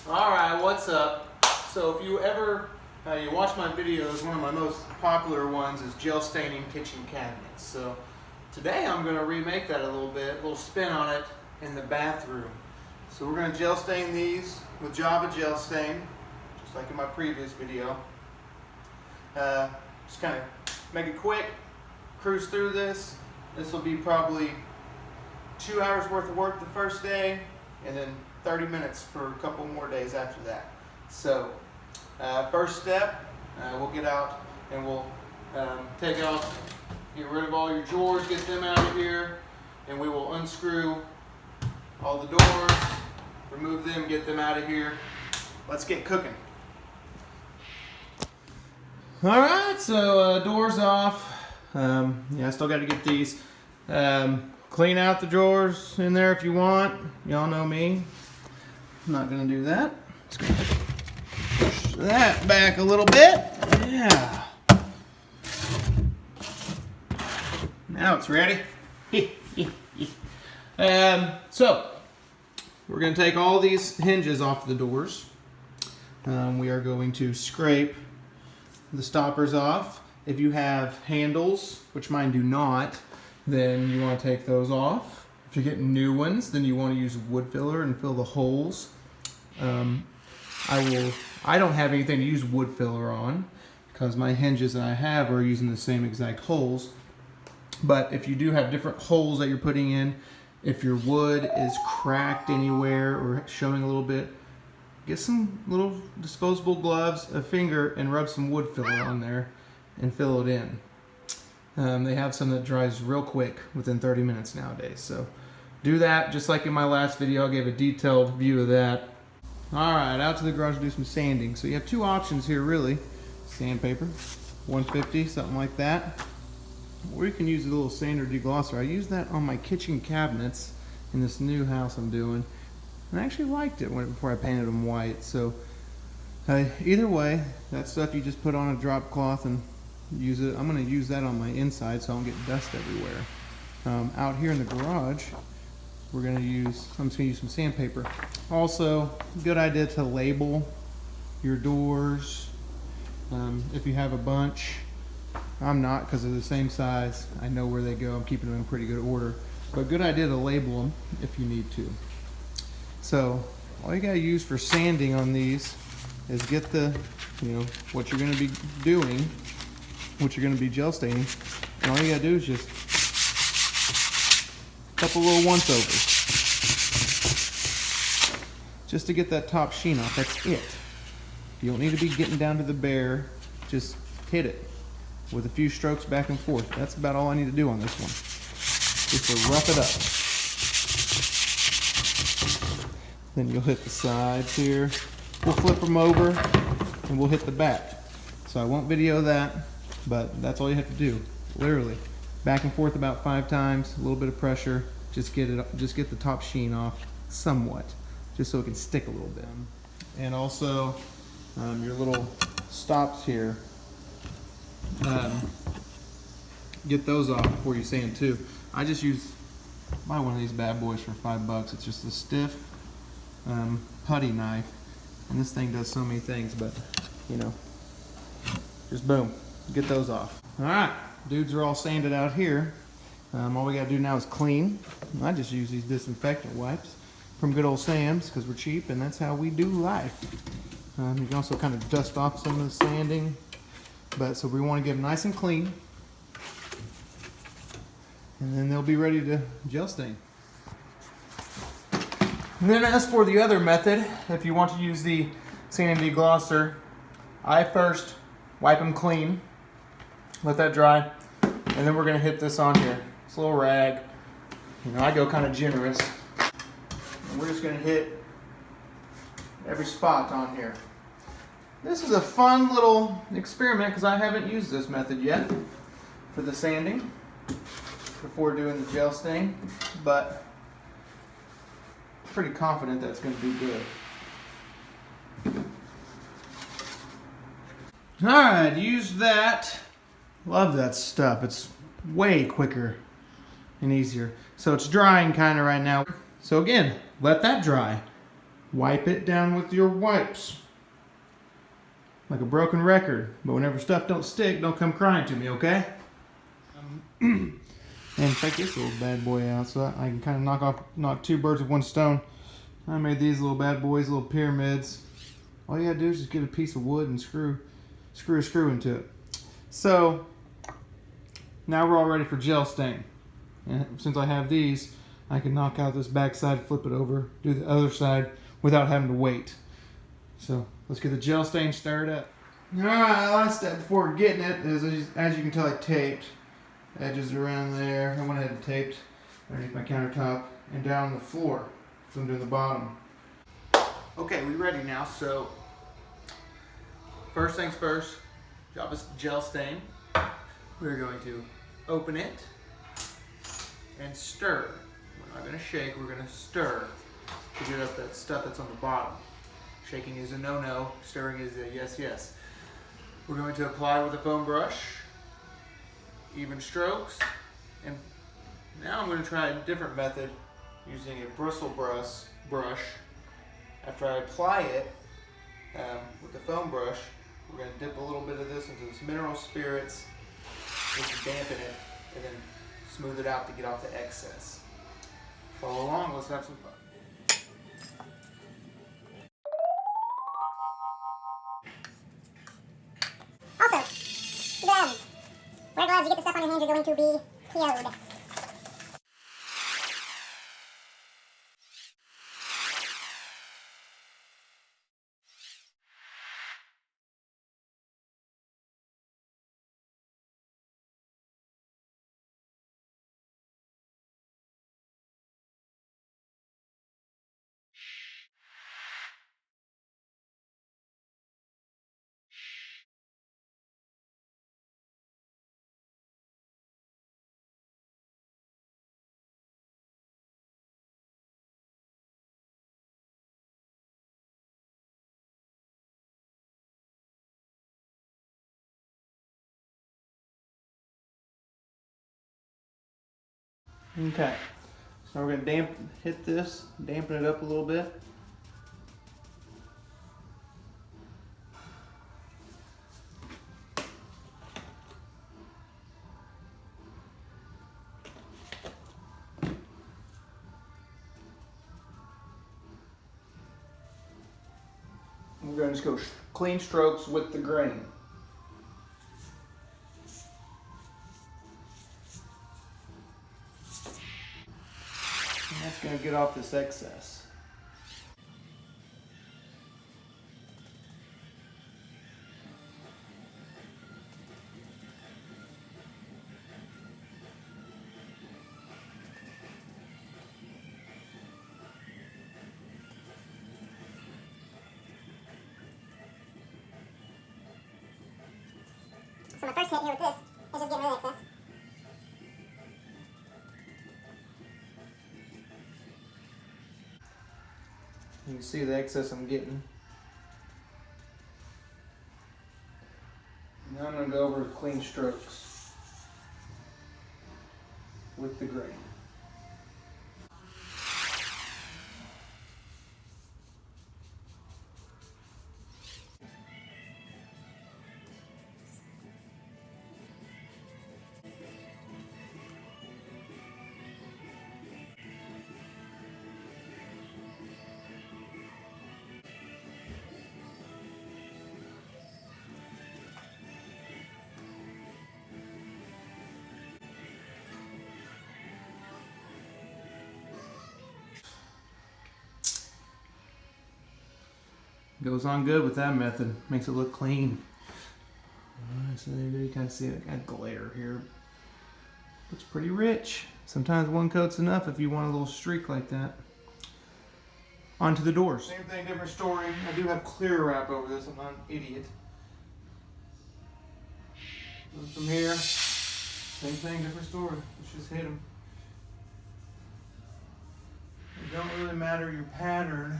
Alright, what's up? So if you ever you watch my videos, one of my most popular ones is gel staining kitchen cabinets. So today I'm going to remake that a little spin on it in the bathroom. So we're going to gel stain these with Java gel stain, just like in my previous video. Just kind of make it quick, cruise through this. This will be probably 2 hours worth of work the first day, and then 30 minutes for a couple more days after that. So first step, we'll get out and we'll take off, get rid of all your drawers, get them out of here, and we will unscrew all the doors, remove them, get them out of here. Let's get cooking. Alright, so doors off. Yeah, I still got to get these. Clean out the drawers in there if you want. Y'all know me. I'm not going to do that. Just going to push that back a little bit. Yeah. Now it's ready. So, we're going to take all these hinges off the doors. We are going to scrape the stoppers off. If you have handles, which mine do not, then you want to take those off. If you're getting new ones, then you want to use wood filler and fill the holes. I don't have anything to use wood filler on because my hinges that I have are using the same exact holes. But if you do have different holes that you're putting in, if your wood is cracked anywhere or showing a little bit, get some little disposable gloves, a finger, and rub some wood filler on there and fill it in. They have some that dries real quick within 30 minutes nowadays. So do that, just like in my last video. I gave a detailed view of that. Alright, out to the garage to do some sanding. So you have two options here really. Sandpaper, 150, something like that. Or you can use a little sander deglosser. I used that on my kitchen cabinets in this new house I'm doing. And I actually liked it before I painted them white. So either way, that stuff you just put on a drop cloth and use it. I'm going to use that on my inside so I don't get dust everywhere. Out here in the garage, I'm just going to use some sandpaper. Also, good idea to label your doors if you have a bunch. I'm not, because they're the same size. I know where they go. I'm keeping them in pretty good order. But good idea to label them if you need to. So all you got to use for sanding on these is get what you're going to be doing, what you're going to be gel staining, and all you got to do is just a couple little once-overs just to get that top sheen off. That's it. You don't need to be getting down to the bare. Just hit it with a few strokes back and forth. That's about all I need to do on this one, just to rough it up. Then you'll hit the sides here. We'll flip them over and we'll hit the back. So I won't video that, but that's all you have to do. Literally, back and forth about 5 times, a little bit of pressure, just get the top sheen off somewhat, just so it can stick a little bit. And also, your little stops here, get those off before you sand too. I just buy one of these bad boys for $5. It's just a stiff putty knife, and this thing does so many things, but just boom, get those off. Alright, dudes are all sanded out here. All we gotta do now is clean. I just use these disinfectant wipes from good old Sam's because we're cheap and that's how we do life. You can also kind of dust off some of the sanding, so we want to get them nice and clean, and then they'll be ready to gel stain. And then as for the other method, if you want to use the sand and deglosser, I first wipe them clean, let that dry, and then we're going to hit this on here. It's a little rag. I go kind of generous. And we're just going to hit every spot on here. This is a fun little experiment because I haven't used this method yet for the sanding before doing the gel stain, but pretty confident that's going to be good. Alright, use that. Love that stuff. It's way quicker and easier. So it's drying kind of right now. So again, let that dry. Wipe it down with your wipes. Like a broken record. But whenever stuff don't stick, don't come crying to me, okay? And check this little bad boy out so I can kind of knock two birds with one stone. I made these little bad boys, little pyramids. All you gotta do is just get a piece of wood and screw a screw into it. So now we're all ready for gel stain. And since I have these, I can knock out this back side, flip it over, do the other side without having to wait. So let's get the gel stain stirred up. Alright, last step before getting it is, as you can tell, I taped edges around there. I went ahead and taped underneath my countertop and down the floor from doing the bottom. Okay, we ready now. So first things first, job is gel stain. We're going to open it and stir. We're not going to shake, we're going to stir to get up that stuff that's on the bottom. Shaking is a no-no, stirring is a yes. We're going to apply with a foam brush, even strokes, and now I'm going to try a different method using a bristle brush. After I apply it with the foam brush, we're going to dip a little bit of this into this mineral spirits just to dampen it, and then smooth it out to get off the excess. Follow along, let's have some fun. Also, gloves. Wear gloves, you get the stuff on your hands, you're going to be PO'd. Okay, so we're going to hit this, dampen it up a little bit. We're going to just go clean strokes with the grain. And that's going to get off this excess. So my first hit here with this is just getting rid of excess. You can see the excess I'm getting. Now I'm going to go over with clean strokes with the grain. Goes on good with that method. Makes it look clean. Alright, so there you kind of see that glare here. Looks pretty rich. Sometimes one coat's enough if you want a little streak like that. Onto the doors. Same thing, different story. I do have clear wrap over this. I'm not an idiot. From here, same thing, different story. Let's just hit them. It don't really matter your pattern.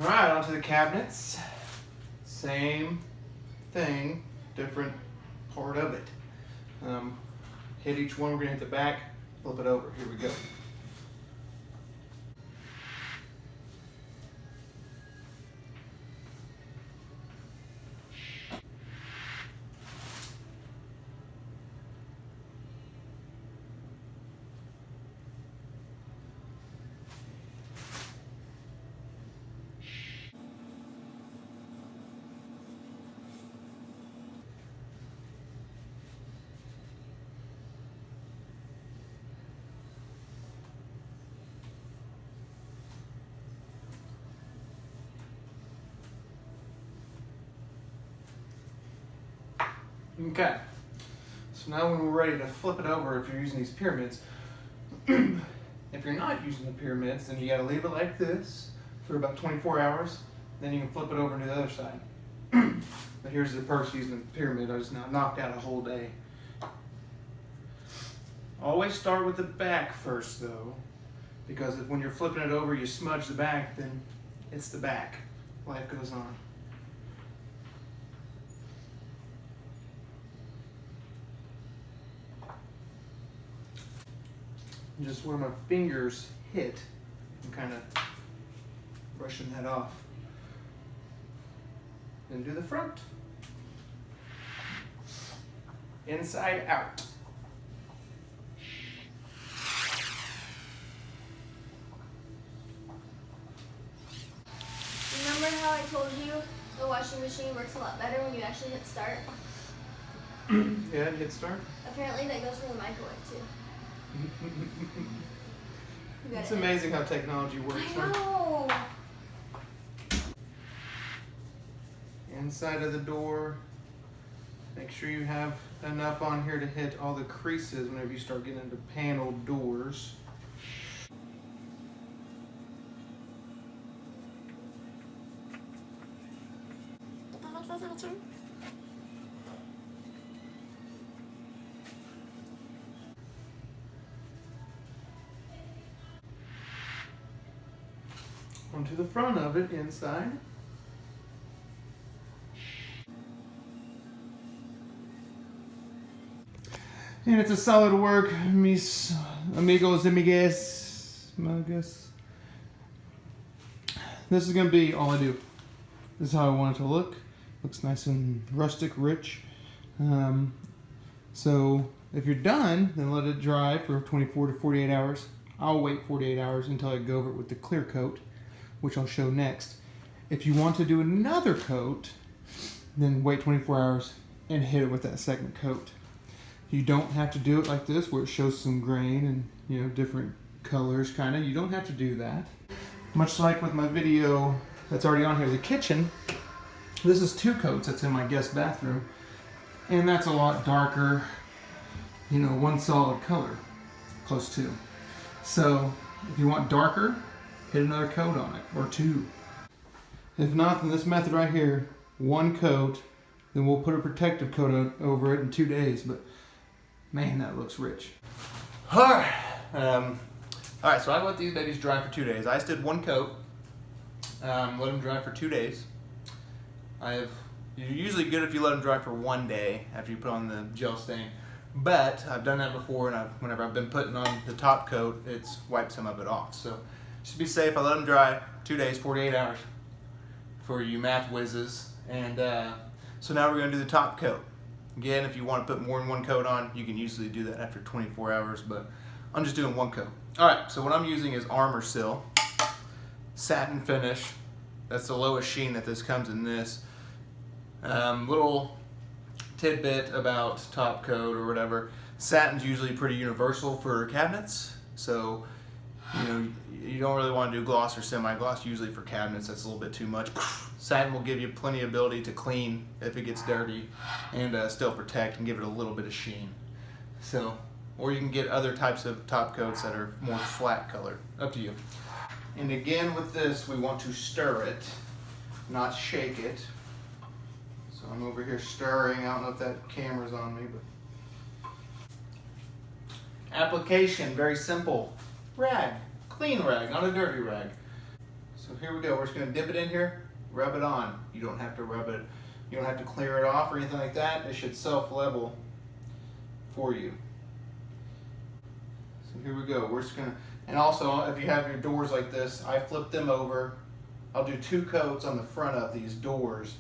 All right, onto the cabinets. Same thing, different part of it. Hit each one, we're gonna hit the back, flip it over. Here we go. Okay, so now when we're ready to flip it over, if you're using these pyramids, if you're not using the pyramids, then you gotta leave it like this for about 24 hours, then you can flip it over to the other side. But here's the perks using the pyramid. I just now knocked out a whole day. Always start with the back first though, because if when you're flipping it over you smudge the back, then it's the back. Life goes on. Just where my fingers hit, I'm kind of brushing that off. Then do the front. Inside out. Remember how I told you the washing machine works a lot better when you actually hit start? Yeah, hit start. Apparently that goes for the microwave too. It's amazing how technology works. I know. Inside of the door. Make sure you have enough on here to hit all the creases whenever you start getting into paneled doors. Onto the front of it, inside. And it's a solid work, mis amigos, amigues. This is going to be all I do. This is how I want it to look. Looks nice and rustic, rich. So if you're done, then let it dry for 24 to 48 hours. I'll wait 48 hours until I go over it with the clear coat, which I'll show next. If you want to do another coat, then wait 24 hours and hit it with that second coat. You don't have to do it like this where it shows some grain and different colors kind of. You don't have to do that. Much like with my video that's already on here, the kitchen, this is 2 coats that's in my guest bathroom, and that's a lot darker, one solid color, close to. So if you want darker, hit another coat on it, or 2. If not, then this method right here, 1 coat, then we'll put a protective coat over it in 2 days, but man, that looks rich. Alright, so I let these babies dry for 2 days. I just did 1 coat, let them dry for 2 days. You're usually good if you let them dry for 1 day after you put on the gel stain, but I've done that before, and whenever I've been putting on the top coat, it's wiped some of it off. So just be safe. I let them dry 2 days, 48 hours for you math whizzes. And so now we're going to do the top coat. Again, if you want to put more than 1 coat on, you can usually do that after 24 hours, but I'm just doing 1 coat. Alright, so what I'm using is Armor Seal, satin finish. That's the lowest sheen that this comes in this. Little tidbit about top coat or whatever. Satin's usually pretty universal for cabinets, so you don't really want to do gloss or semi-gloss. Usually for cabinets that's a little bit too much. Satin will give you plenty of ability to clean if it gets dirty and still protect and give it a little bit of sheen. So, or you can get other types of top coats that are more flat colored. Up to you. And again with this, we want to stir it, not shake it. So I'm over here stirring. I don't know if that camera's on me, but application, very simple. Rag, clean rag, not a dirty rag. So So here we go. We're just going to dip it in here, rub it on. You don't have to rub it. You don't have to clear it off or anything like that. It should self-level for you. So here we go. We're just going to, and also if you have your doors like this, I flip them over. I'll do 2 coats on the front of these doors,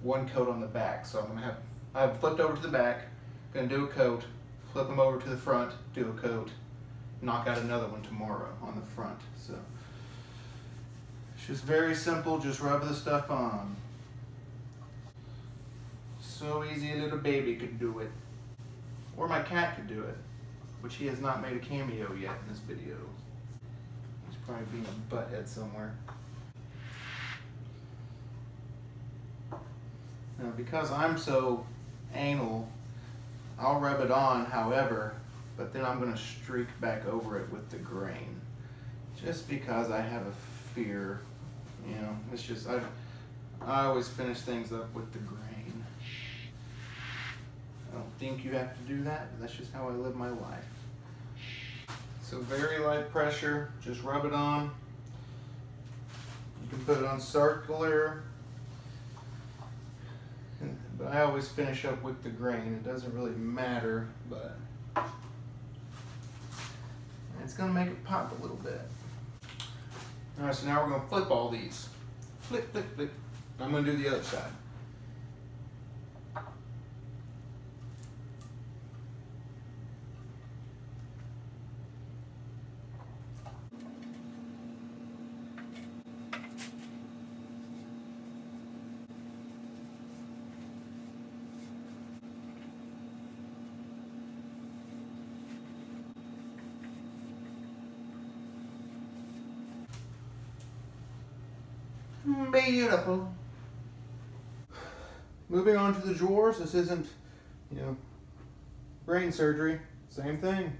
1 coat on the back. So I'm going to have, I have flipped over to the back, going to do a coat, flip them over to the front, do a coat, knock out another one tomorrow on the front. So it's just very simple, just rub the stuff on. So easy a little baby could do it. Or my cat could do it, which he has not made a cameo yet in this video. He's probably being a butthead somewhere. Now because I'm so anal, I'll rub it on however, but then I'm going to streak back over it with the grain. Just because I have a fear, you know, it's just, I always finish things up with the grain. I don't think you have to do that, but that's just how I live my life. So very light pressure, just rub it on. You can put it on circular, but I always finish up with the grain. It doesn't really matter, but it's gonna make it pop a little bit. All right, so now we're gonna flip all these. Flip, flip, flip. I'm gonna do the other side. Beautiful. Moving on to the drawers. This isn't, you know, brain surgery. Same thing.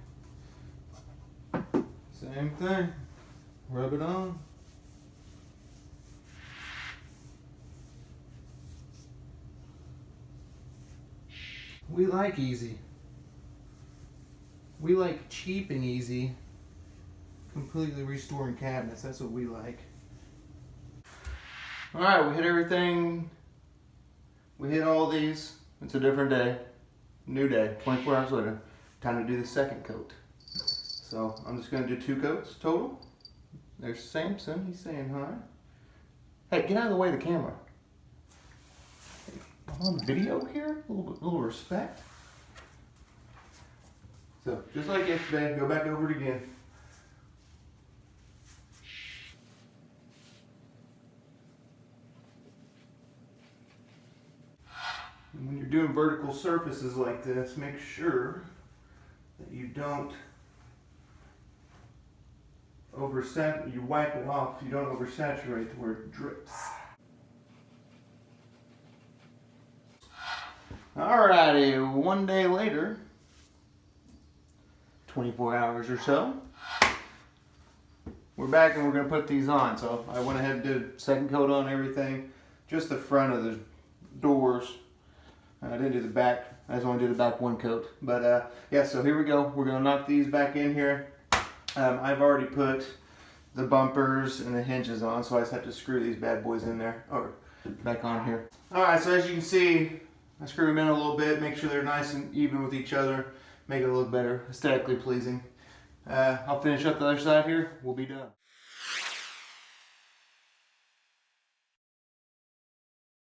Same thing. Rub it on. We like easy. We like cheap and easy. Completely restoring cabinets. That's what we like. All right, we hit everything. We hit all these. It's a different day. New day, 24 hours later. Time to do the second coat. So I'm just gonna do 2 coats total. There's Samson, he's saying hi. Hey, get out of the way of the camera. I'm on video here, a little respect. So just like yesterday, go back over it again. And when you're doing vertical surfaces like this, make sure that you don't you wipe it off, you don't oversaturate to where it drips. Alrighty, 1 day later, 24 hours or so, we're back and we're going to put these on. So I went ahead and did second coat on everything, just the front of the doors. I didn't do the back. I just want to do the back 1 coat. But yeah, so here we go. We're going to knock these back in here. I've already put the bumpers and the hinges on, so I just have to screw these bad boys in there, or back on here. Alright, so as you can see, I screw them in a little bit, make sure they're nice and even with each other, make it look better, aesthetically pleasing. I'll finish up the other side here. We'll be done.